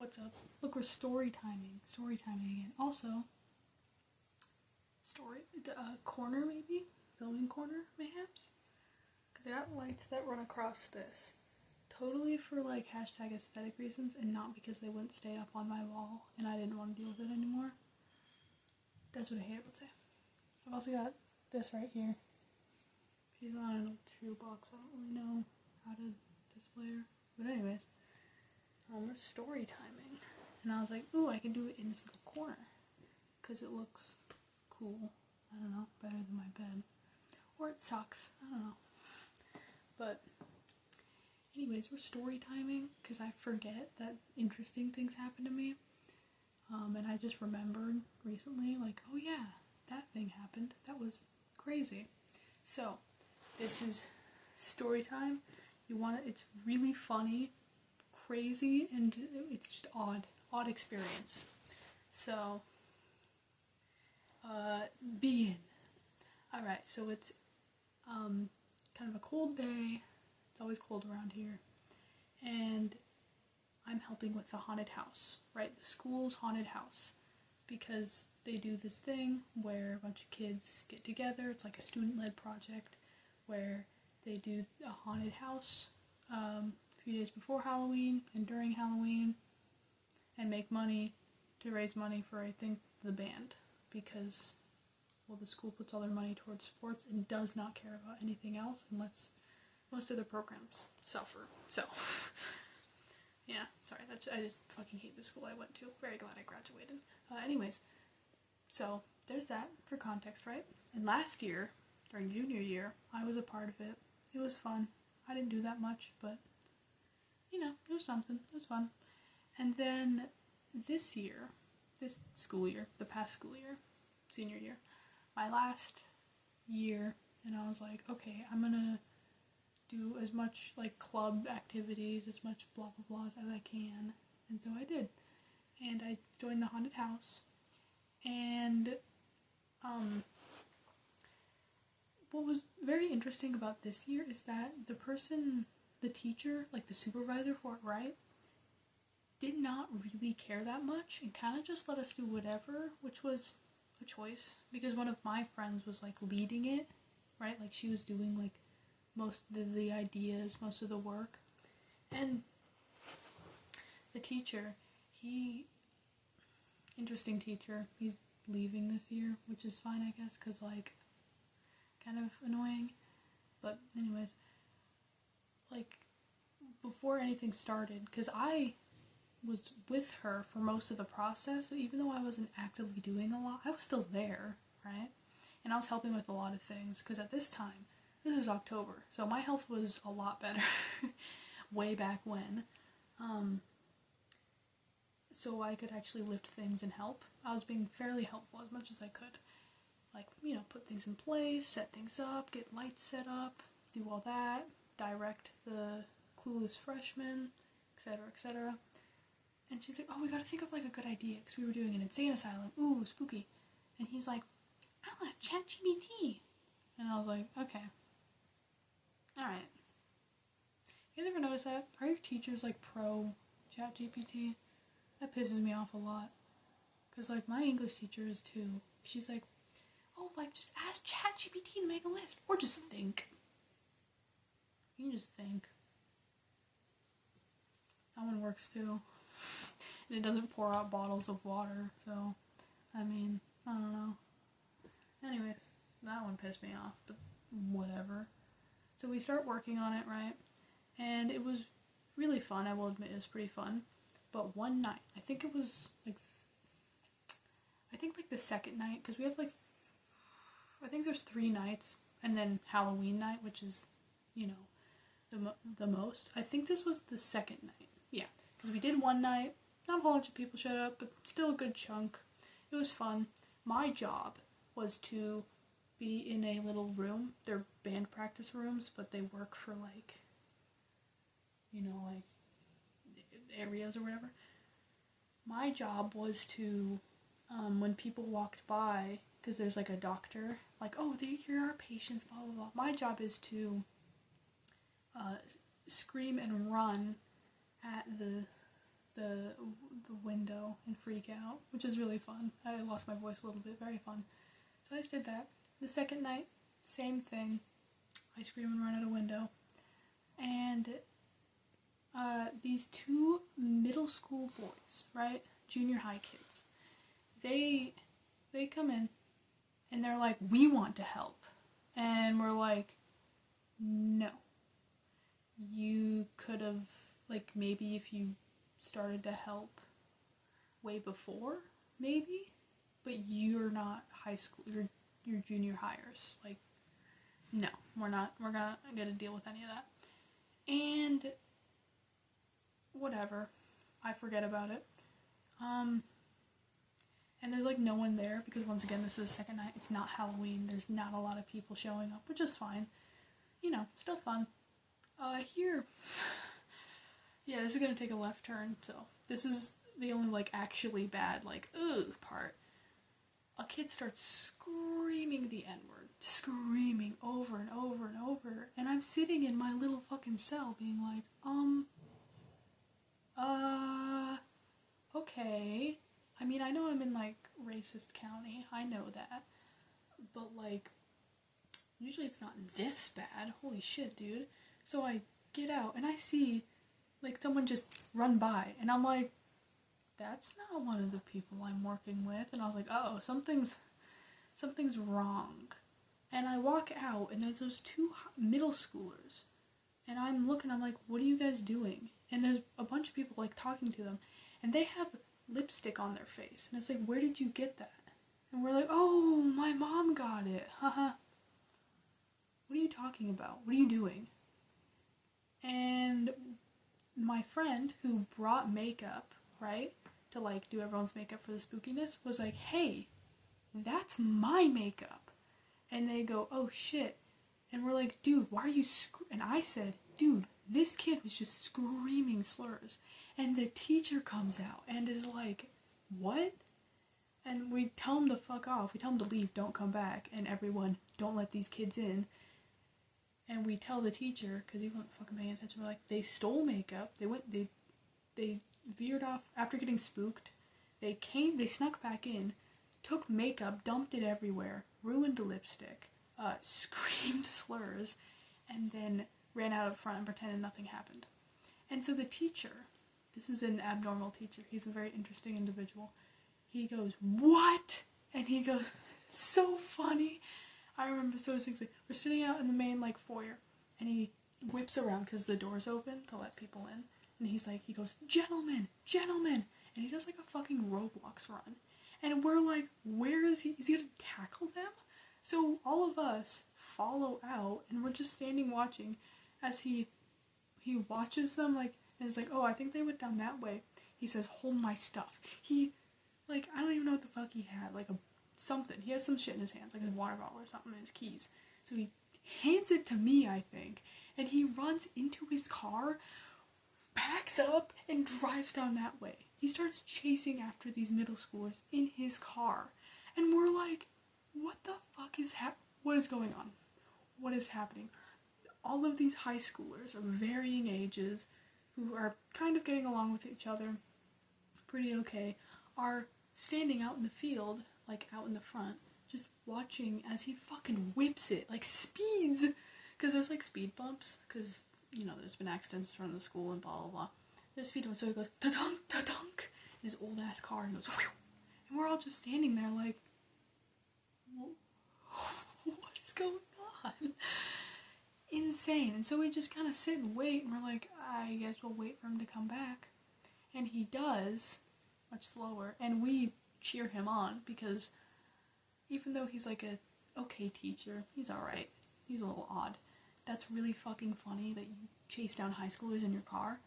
What's up? Look, we're story timing. Story timing again. Also, corner maybe? Filming corner, mayhaps? Because I got lights that run across this. Totally for like hashtag aesthetic reasons and not because they wouldn't stay up on my wall and I didn't want to deal with it anymore. That's what a hater would say. I've also got this right here. She's on an old shoebox. I don't really know how to display her. But anyways, we're story timing. And I was like, ooh, I can do it in this little corner. Because it looks cool. I don't know, better than my bed. Or it sucks. I don't know. But anyways, we're story timing because I forget that interesting things happen to me. And I just remembered recently, like, oh yeah, that thing happened. That was crazy. So, this is story time. It's really funny, crazy, and it's just odd experience. So, begin. Alright, so it's kind of a cold day. It's always cold around here. And I'm helping with the haunted house, right? The school's haunted house. Because they do this thing where a bunch of kids get together. It's like a student-led project where they do a haunted house a few days before Halloween and during Halloween and make money to raise money for, I think, the band. Because, well, the school puts all their money towards sports and does not care about anything else and lets most of their programs suffer. So, yeah, sorry, I just fucking hate the school I went to. Very glad I graduated. Anyways, so there's that for context, right? And last year, during junior year, I was a part of it. It was fun. I didn't do that much, but, you know, it was something. It was fun. And then this school year, the past school year, senior year, my last year, and I was like, okay, I'm gonna do as much, like, club activities, as much blah blah blahs as I can. And so I did. And I joined the haunted house. And, what was very interesting about this year is that the teacher, like the supervisor for it, right, did not really care that much and kind of just let us do whatever, which was a choice. Because one of my friends was, like, leading it, right? Like, she was doing, like, most of the ideas, most of the work. And the teacher, interesting teacher, he's leaving this year, which is fine, I guess, because, like, kind of annoying. But anyways, like, before anything started, because I was with her for most of the process, so even though I wasn't actively doing a lot, I was still there, right? And I was helping with a lot of things, because at this time, this is October, so my health was a lot better way back when. So I could actually lift things and help. I was being fairly helpful as much as I could. Like, you know, put things in place, set things up, get lights set up, do all that, direct the clueless freshmen, etc., etc. And she's like, oh, we gotta think of, like, a good idea, because we were doing an insane asylum. Ooh, spooky. And he's like, I want to chat GPT. And I was like, okay. Alright. You guys ever notice that? Are your teachers, like, pro chat GPT? That pisses me off a lot. Because, like, my English teacher is too. She's like, oh, like, just ask ChatGPT to make a list. Or just think. You can just think. That one works too. And it doesn't pour out bottles of water, so, I mean, I don't know. Anyways, that one pissed me off, but whatever. So we start working on it, right? And it was really fun, I will admit it was pretty fun. But one night, I think it was, like, the second night, because we have, like, I think there's 3 nights, and then Halloween night, which is, you know, the most. I think this was the second night. Yeah, because we did one night, not a whole bunch of people showed up, but still a good chunk. It was fun. My job was to be in a little room. They're band practice rooms, but they work for, like, you know, like, areas or whatever. My job was to, when people walked by, because there's, like, a doctor, like, oh, here are patients, blah, blah, blah. My job is to scream and run at the the window and freak out, which is really fun. I lost my voice a little bit, very fun. So I just did that. The second night, same thing. I scream and run out a window. And these two middle school boys, right? Junior high kids. They come in and they're like, we want to help. And we're like, no. You could have, like, maybe if you started to help way before, maybe, but you're not high school, you're junior hires. Like, no, we're not gonna deal with any of that. And whatever, I forget about it. And there's like no one there because once again, this is the second night. It's not Halloween. There's not a lot of people showing up, which is fine. You know, still fun. Here, yeah, this is gonna take a left turn. So this is the only like actually bad like part. A kid starts screaming the N-word, screaming over and over and over, and I'm sitting in my little fucking cell being like, okay. I mean, I know I'm in, like, racist county, I know that, but, like, usually it's not this bad, holy shit, dude. So I get out, and I see, like, someone just run by, and I'm like, that's not one of the people I'm working with, and I was like, oh, something's wrong. And I walk out, and there's those two middle schoolers, and I'm looking, I'm like, what are you guys doing? And there's a bunch of people, like, talking to them, and they have lipstick on their face, and it's like, where did you get that? And we're like, oh, my mom got it, haha. What are you talking about? What are you doing? And my friend who brought makeup, right, to like do everyone's makeup for the spookiness, was like, hey, that's my makeup. And they go, oh shit. And we're like, dude, why are you and I said, dude, this kid was just screaming slurs. And the teacher comes out and is like, what? And we tell him to fuck off. We tell him to leave, don't come back. And everyone, don't let these kids in. And we tell the teacher, because he wasn't fucking paying attention, we're like, they stole makeup. They veered off after getting spooked. They snuck back in, took makeup, dumped it everywhere, ruined the lipstick, screamed slurs, and then ran out up front and pretended nothing happened. And so the teacher, this is an abnormal teacher, he's a very interesting individual, he goes, what? And he goes, it's so funny. I remember so distinctly. We're sitting out in the main, like, foyer, and he whips around because the door's open to let people in, and he goes, gentlemen, and he does, like, a fucking Roblox run. And we're like, where is he? Is he gonna tackle them? So all of us follow out, and we're just standing watching as he watches them, like, and is like, oh, I think they went down that way. He says, hold my stuff. He, like, I don't even know what the fuck he had, like, something. He has some shit in his hands, like his water bottle or something, and his keys. So he hands it to me, I think, and he runs into his car, backs up, and drives down that way. He starts chasing after these middle schoolers in his car. And we're like, what the fuck is what is going on? What is happening? All of these high schoolers of varying ages, who are kind of getting along with each other pretty okay, are standing out in the field, like out in the front, just watching as he fucking whips it, like speeds, because there's like speed bumps, because, you know, there's been accidents in front of the school and blah blah blah. There's speed bumps, so he goes ta-dunk, ta-dunk, in his old ass car, and goes whew, and we're all just standing there like, what is going on? Insane. And so we just kind of sit and wait, and we're like, I guess we'll wait for him to come back. And he does, much slower, and we cheer him on, because even though he's like a okay teacher, he's alright, he's a little odd, that's really fucking funny that you chase down high schoolers in your car,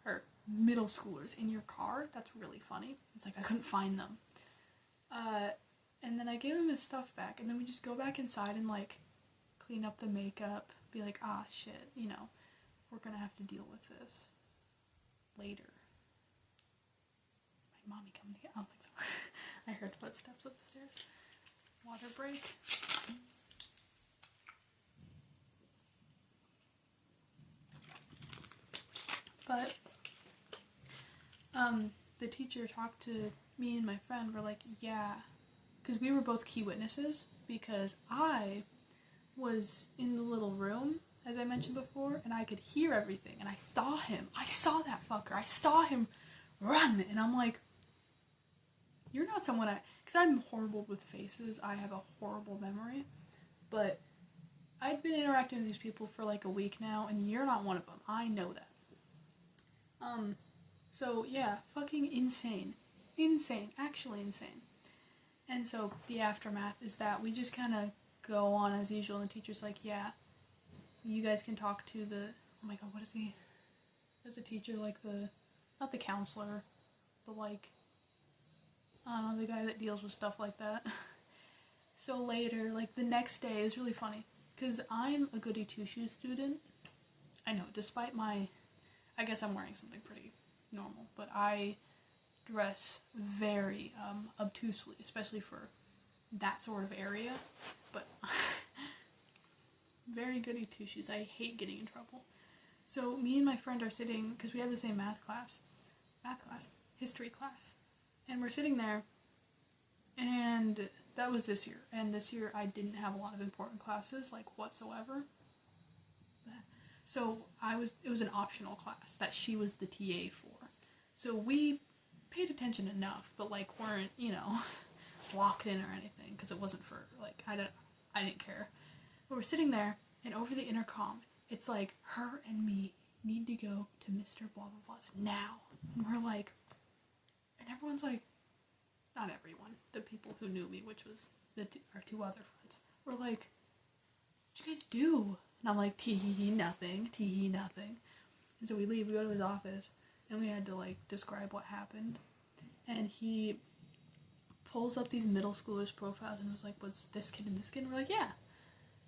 or middle schoolers in your car. That's really funny. It's like, I couldn't find them. And then I gave him his stuff back, and then we just go back inside and like clean up the makeup, be like, ah shit, you know, we're gonna have to deal with this later. My mommy coming to get, I don't think so. I heard footsteps up the stairs. Water break. But the teacher talked to me and my friend. We're like, yeah, because we were both key witnesses, because I was in the little room, as I mentioned before, and I could hear everything, and I saw him. I saw that fucker. I saw him run, and I'm like, you're not someone because I'm horrible with faces. I have a horrible memory, but I'd been interacting with these people for like a week now, and you're not one of them. I know that. So yeah, fucking insane. Insane. Actually insane. And so the aftermath is that we just kind of go on as usual, and the teacher's like, yeah, you guys can talk to the, oh my god, what is he? There's a teacher, like not the counselor, but like, I don't know, the guy that deals with stuff like that. So later, like the next day, is really funny, because I'm a goody two-shoes student. I know, despite I guess I'm wearing something pretty normal, but I dress very obtusely, especially for that sort of area, but very goody two-shoes. I hate getting in trouble. So me and my friend are sitting, because we had the same history class, and we're sitting there, and that was this year, and this year I didn't have a lot of important classes, like, whatsoever. So it was an optional class that she was the TA for. So we paid attention enough, but like weren't, locked in or anything, because it wasn't for, like, I didn't care. But we're sitting there, and over the intercom, it's like, her and me need to go to Mr. Blah Blah Blah's now. And we're like, and everyone's like, not everyone, the people who knew me, which was our two other friends, were like, what'd you guys do? And I'm like, tee-hee-hee, nothing, tee-hee, nothing. And so we leave, we go to his office, and we had to, like, describe what happened. And he pulls up these middle schoolers' profiles and was like, what's this kid and this kid? And we're like, yeah.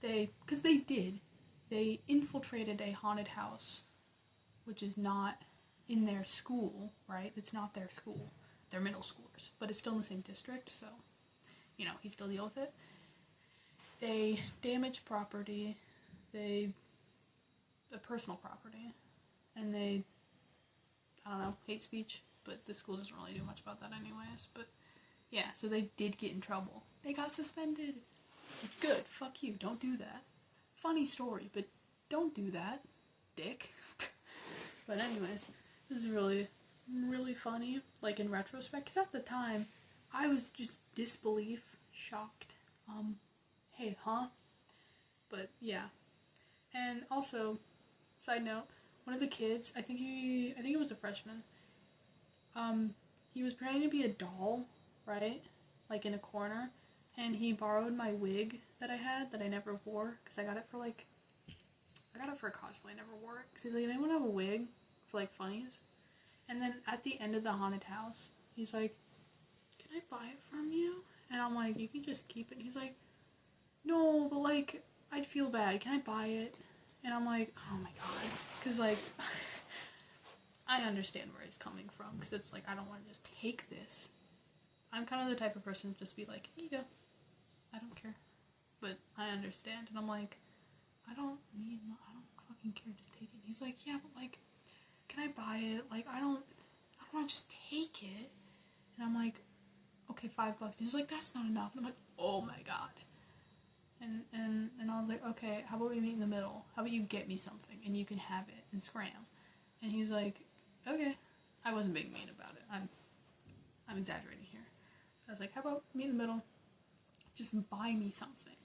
Because they infiltrated a haunted house, which is not in their school, right? It's not their school. They're middle schoolers, but it's still in the same district, so, he still deal with it. They damaged property, the personal property, and they, I don't know, hate speech, but the school doesn't really do much about that anyways, but yeah, so they did get in trouble. They got suspended. Good, fuck you, don't do that. Funny story, but don't do that, dick. But anyways, this is really, really funny, like, in retrospect, because at the time, I was just disbelief, shocked, hey, huh? But yeah. And also, side note, one of the kids, I think it was a freshman, he was pretending to be a doll, right? Like, in a corner, and he borrowed my wig that I had that I never wore, because I got it for a cosplay, I never wore it, because he's like, anyone have a wig for, like, funnies? And then at the end of the haunted house, he's like, can I buy it from you? And I'm like, you can just keep it. And he's like, no, but, like, I'd feel bad. Can I buy it? And I'm like, oh my god. Because, like, I understand where he's coming from. Because it's like, I don't want to just take this. I'm kind of the type of person to just be like, here you go. I don't care. But I understand. And I'm like, I don't fucking care. Just take it. And he's like, yeah, but, like, can I buy it? Like, I don't want to just take it. And I'm like, okay, $5. And he's like, that's not enough. And I'm like, oh my god. And I was like, okay, how about we meet in the middle? How about you get me something and you can have it and scram? And he's like, okay. I wasn't being mean about it. I'm exaggerating here. I was like, how about meet in the middle? Just buy me something.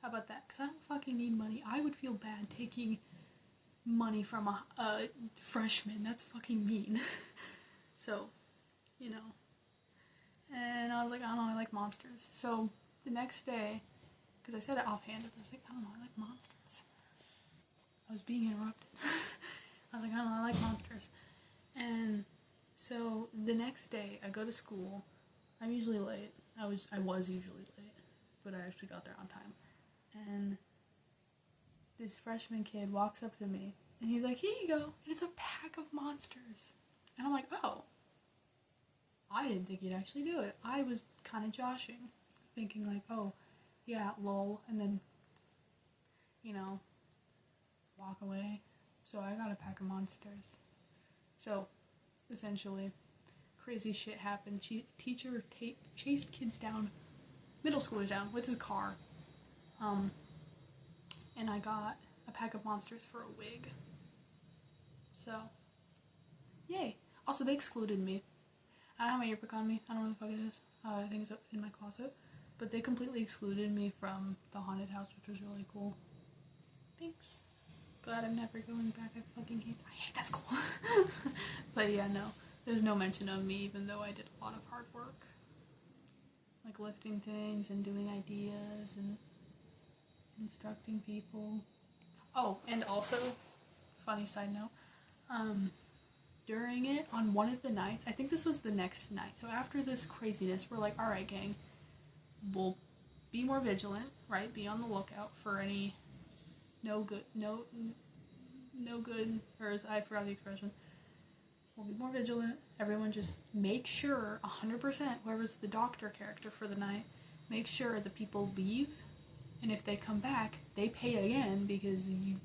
How about that? Because I don't fucking need money. I would feel bad taking money from a freshman. That's fucking mean. So, And I was like, I don't know, I like monsters. So the next day, because I said it offhanded, I was like, I don't know, I like monsters. I was being interrupted. I was like, I don't know, I like monsters. And so the next day, I go to school. I'm usually late. I was usually late, but I actually got there on time. And this freshman kid walks up to me, and he's like, here you go. And it's a pack of monsters. And I'm like, oh. I didn't think he'd actually do it. I was kind of joshing, thinking like, oh, yeah, lol, and then, walk away. So I got a pack of monsters. So essentially. Crazy shit happened. Teacher chased kids down, middle schoolers down, with his car. And I got a pack of monsters for a wig. So, yay. Also, they excluded me. I don't have my yearbook on me. I don't know what the fuck it is. I think it's in my closet. But they completely excluded me from the haunted house, which was really cool. Thanks. Glad I'm never going back. I hate that school. But yeah, no. There's no mention of me, even though I did a lot of hard work. Like lifting things and doing ideas and instructing people. Oh, and also, funny side note, during it, on one of the nights, I think this was the next night, so after this craziness, we're like, alright gang, we'll be more vigilant, right, be on the lookout for any no good, or I forgot the expression, we'll be more vigilant, everyone just make sure, 100%, whoever's the doctor character for the night, make sure the people leave, and if they come back, they pay again, because you're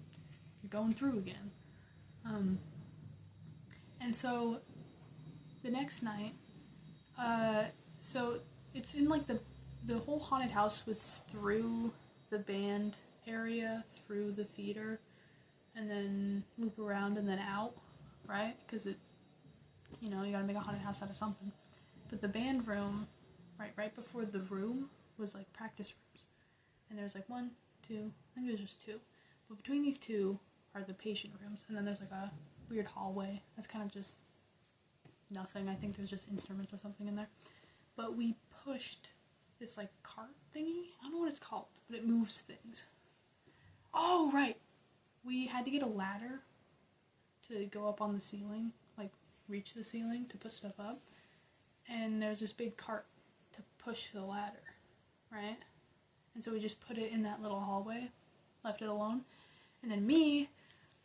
going through again. And so, the next night, so it's in like the whole haunted house was through the band area, through the theater, and then loop around and then out, right? Because you gotta make a haunted house out of something. But the band room, right before the room, was like practice rooms. And there's like 1, 2, I think there's just 2. But between these 2 are the patient rooms, and then there's like a weird hallway that's kind of just nothing. I think there's just instruments or something in there. But we pushed this like cart thingy. I don't know what it's called, but it moves things. Oh, right. We had to get a ladder to go up on the ceiling, like reach the ceiling to put stuff up. And there's this big cart to push the ladder, right? And so we just put it in that little hallway, left it alone. And then me,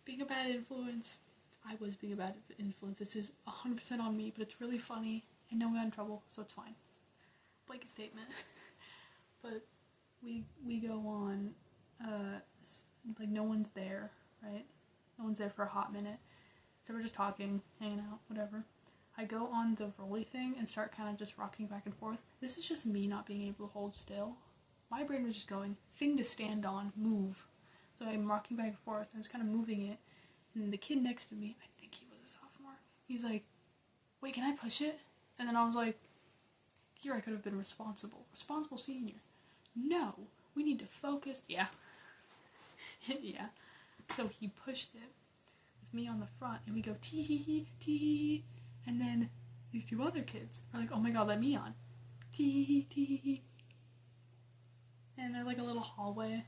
being a bad influence, I was being a bad influence. This is 100% on me, but it's really funny. I know we got in trouble, so it's fine. Blanket statement. But we go on, like no one's there, right? No one's there for a hot minute. So we're just talking, hanging out, whatever. I go on the rolly thing and start kind of just rocking back and forth. This is just me not being able to hold still. My brain was just going, thing to stand on, move. So I'm rocking back and forth and it's kind of moving it. And the kid next to me, I think he was a sophomore, he's like, wait, can I push it? And then I was like, here I could have been responsible senior. No, we need to focus. Yeah. Yeah. So he pushed it with me on the front and we go tee tee, and then these 2 other kids are like, oh my god, let me on. Tee tee. And there's like a little hallway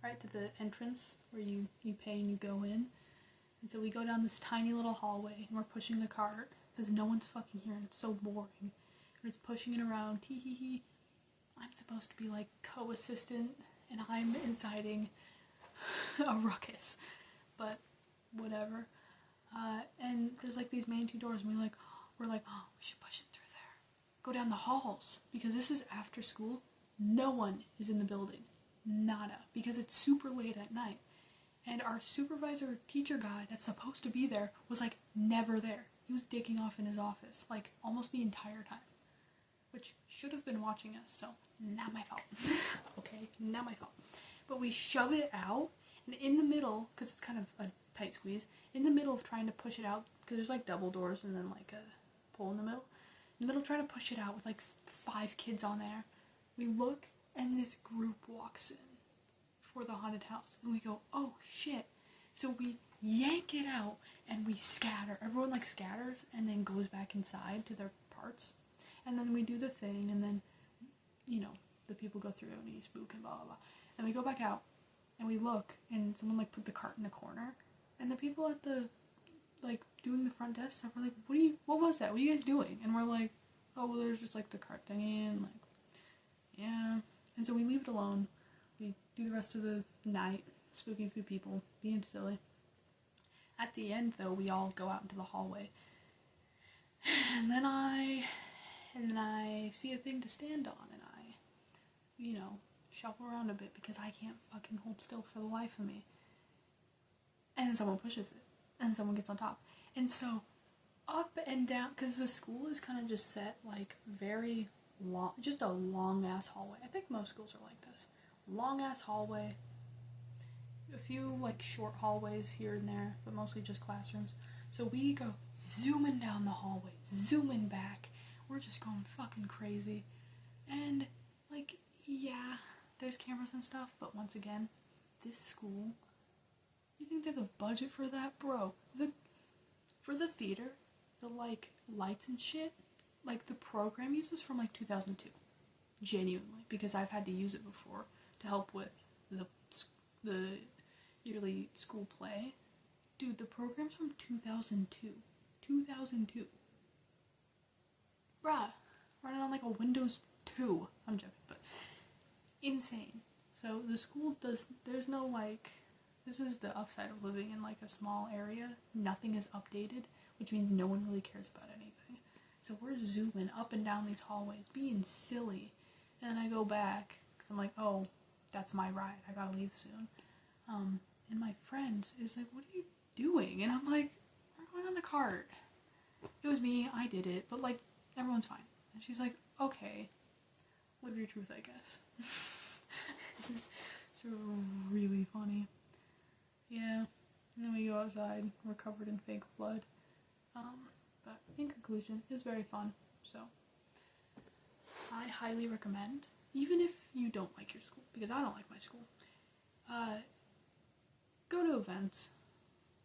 right to the entrance where you pay and you go in. And so we go down this tiny little hallway and we're pushing the cart because no one's fucking here and it's so boring. And it's pushing it around. Tee. I'm supposed to be like co-assistant and I'm inciting a ruckus. But whatever. And there's like these main 2 doors and we're like, oh, we should push it through there. Go down the halls because this is after school. No one is in the building. Nada. Because it's super late at night. And our supervisor teacher guy that's supposed to be there was like never there. He was dicking off in his office like almost the entire time. Which should have been watching us, so not my fault. Okay, not my fault. But we shove it out, and in the middle, because it's kind of a tight squeeze, in the middle of trying to push it out, because there's like double doors and then like a pole in the middle trying to push it out with like 5 kids on there, we look and this group walks in for the haunted house, and we go, oh shit. So we yank it out and we scatter. Everyone like scatters and then goes back inside to their parts. And then we do the thing, and then, the people go through and you spook and blah, blah, blah. And we go back out, and we look, and someone, like, put the cart in a corner. And the people at the, like, doing the front desk stuff were like, what was that? What are you guys doing? And we're like, oh, well, there's just, like, the cart thingy, and, like, yeah. And so we leave it alone. We do the rest of the night, spooking a few people, being silly. At the end, though, we all go out into the hallway. And then I see a thing to stand on, and I, shuffle around a bit because I can't fucking hold still for the life of me. And then someone pushes it, and someone gets on top. And so, up and down, because the school is kind of just set like very long, just a long ass hallway. I think most schools are like this. Long ass hallway, a few like short hallways here and there, but mostly just classrooms. So we go zooming down the hallway, zooming back. We're just going fucking crazy. And like, yeah, there's cameras and stuff, but once again, this school, you think they have the budget for that? Bro, for the theater, the like lights and shit, like the program uses from like 2002. Genuinely, because I've had to use it before to help with the yearly school play. Dude, the program's from 2002. 2002. Bruh, running on like a Windows 2. I'm joking, but insane. So the school there's no like, this is the upside of living in like a small area. Nothing is updated, which means no one really cares about anything. So we're zooming up and down these hallways, being silly. And then I go back, because I'm like, oh, that's my ride. I gotta leave soon. And my friend is like, what are you doing? And I'm like, we're going on the cart. It was me, I did it, but like, everyone's fine. And she's like, okay, live your truth, I guess. It's really funny. Yeah, and then we go outside, we're covered in fake blood. But in conclusion, it's very fun, so I highly recommend, even if you don't like your school, because I don't like my school, go to events.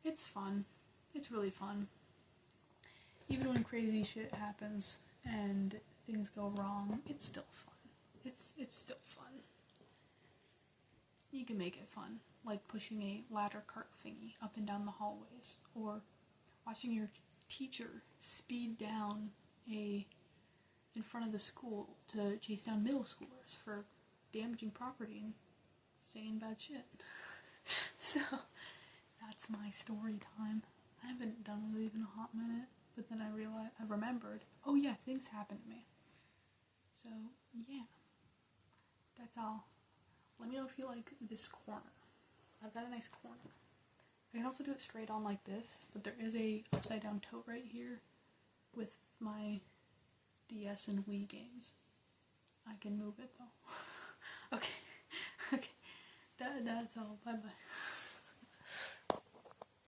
It's fun. It's really fun. Even when crazy shit happens and things go wrong, it's still fun. It's still fun. You can make it fun, like pushing a ladder cart thingy up and down the hallways, or watching your teacher speed down in front of the school to chase down middle schoolers for damaging property and saying bad shit. So that's my story time. I haven't done one of these in a hot minute, but then I remembered, oh yeah, things happen to me. So yeah, that's all. Let me know if you like this corner. I've got a nice corner. I can also do it straight on like this, but there is a upside down tote right here with my DS and Wii games. I can move it though. Okay. That's all. Bye bye.